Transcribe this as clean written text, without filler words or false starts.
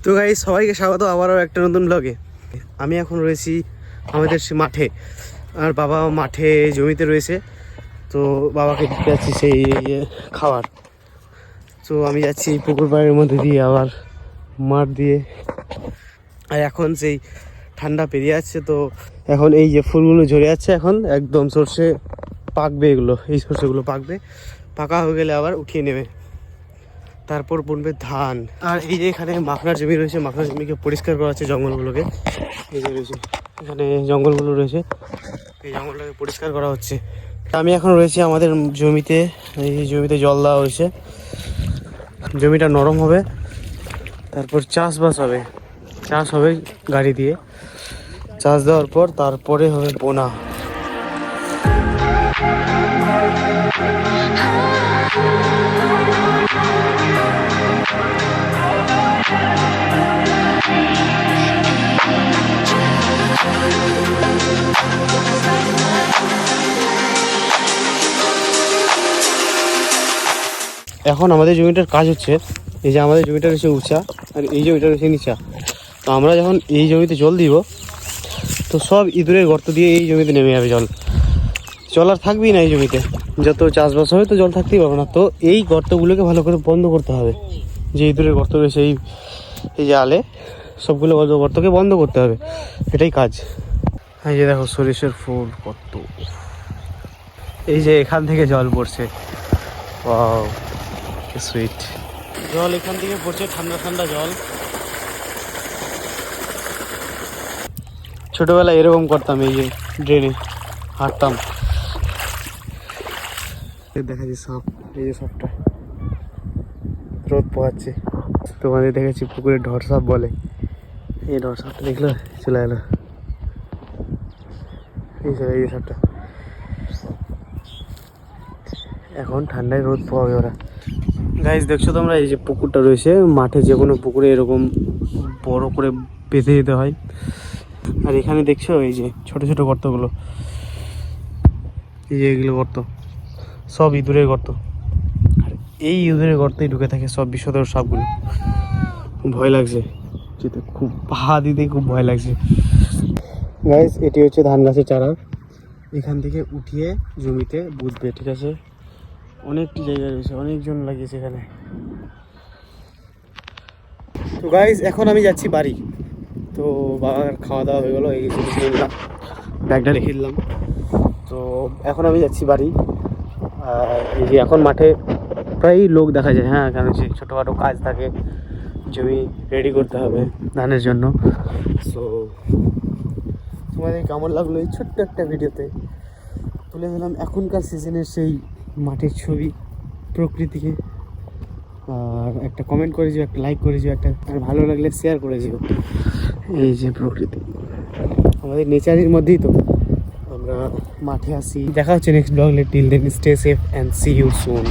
তো গাইস সবাইকে স্বাগত আবারও একটা নতুন ব্লগে। আমি এখন রয়েছি আমাদের মাঠে, আর বাবা মাঠে জমিতে রয়েছে। তো বাবাকে দিতে যাচ্ছি সেই খাবার। তো আমি যাচ্ছি পুকুর পাড়ের মধ্যে দিয়ে আবার মাঠ দিয়ে। আর এখন সেই ঠান্ডা পেরিয়ে যাচ্ছে, তো এখন এই যে ফুলগুলো ঝরে যাচ্ছে, এখন একদম সর্ষে পাকবে, এগুলো এই সর্ষেগুলো পাকবে, পাকা হয়ে গেলে আবার উঠিয়ে নেবে, তারপর বুনবে ধান। আর এই যে এখানে মাখনার জমি রয়েছে, মাখনার জমিকে পরিষ্কার করা হচ্ছে, জঙ্গলগুলোকে। এই যে রয়েছে এখানে জঙ্গলগুলো রয়েছে, এই জঙ্গলটাকে পরিষ্কার করা হচ্ছে। আমি এখন রয়েছি আমাদের জমিতে। এই জমিতে জল দেওয়া হয়েছে, জমিটা নরম হবে, তারপর চাষবাস হবে, চাষ হবে গাড়ি দিয়ে। চাষ দেওয়ার পর তারপরে হবে বোনা। এখন আমাদের জমিটার কাজ হচ্ছে, এই যে আমাদের জমিটা রয়েছে উঁচা, আর এই জমিটা রয়েছে নিচা। তো আমরা যখন এই জমিতে জল দিব, তো সব ইঁদুরের গর্ত দিয়ে এই জমিতে নেমে যাবে জল। জল আর থাকবেই না এই জমিতে, যত চাষবাস হবে তো জল থাকতেই পারবে না। তো এই গর্তগুলোকে ভালো করে বন্ধ করতে হবে, যে ইঁদুরের গর্ত রয়েছে এই যে আলে, সবগুলো গর্তকে বন্ধ করতে হবে, এটাই কাজ। এই যে দেখো সরিষার ফুল কত, এই যে এখান থেকে জল পড়ছে, ওয়াও কি সুইট। জল এখান থেকে পড়ছে, ঠান্ডা ঠান্ডা জল। ছোটবেলায় এরকম করতাম, এই যে ড্রেনে হাঁটতাম। দেখা যাচ্ছে সাপ, এই যে সাপটা রোদ পোহাচ্ছে। তোমাদের দেখেছি পুকুরে ঢর সাপ বলে, এই ঢর সাপটা দেখলো চলে এলো, এই যে সাপটা। এখন ঠান্ডায় রোদ পোহাবে ওরা। গাইস দেখছো তোমরা, এই যে পুকুরটা রয়েছে মাঠে, যে কোনো পুকুরে এরকম বড় করে বেঁধে দিতে হয়। আর এখানে দেখছো এই যে ছোট ছোট গর্তগুলো, এই যে এগুলো গর্ত, সব ইঁদুরের গর্ত। আর এই ইঁদুরের গর্তেই ঢুকে থাকে সব বিষধর সাপগুলো। ভয় লাগছে যেতে, খুব পা দিতে খুব ভয় লাগছে। গাইস এটি হচ্ছে ধান গাছের চারা, এখান থেকে উঠিয়ে জমিতে বুঝবে, ঠিক আছে? অনেকটি জায়গা রয়েছে, অনেকজন লাগিয়েছে এখানে। তো গাইস এখন আমি যাচ্ছি বাড়ি। তো বাবার খাওয়া দাওয়া হয়ে গেলো, এই ব্যাগটা রেখে দিলাম। তো এখন আমি যাচ্ছি বাড়ি। আর এই যে এখন মাঠে প্রায় লোক দেখা যায়, হ্যাঁ, কারণ যে ছোটোখাটো কাজ থাকে, জমি রেডি করতে হবে ধানের জন্য। সো তোমাদের কেমন লাগলো এই ছোট্ট একটা ভিডিওতে তুলে দিলাম এখনকার সিজনের সেই মাঠের ছবি, প্রকৃতিকে। আর একটা কমেন্ট করে দিও, একটা লাইক করে দিও, একটা আর ভালো লাগলে শেয়ার করে দিও। এই যে প্রকৃতি আমাদের নেচারের মধ্যেই তো আমরা মাঠে আসি। দেখা হচ্ছে নেক্সট ব্লগে। Till then stay safe and see you soon.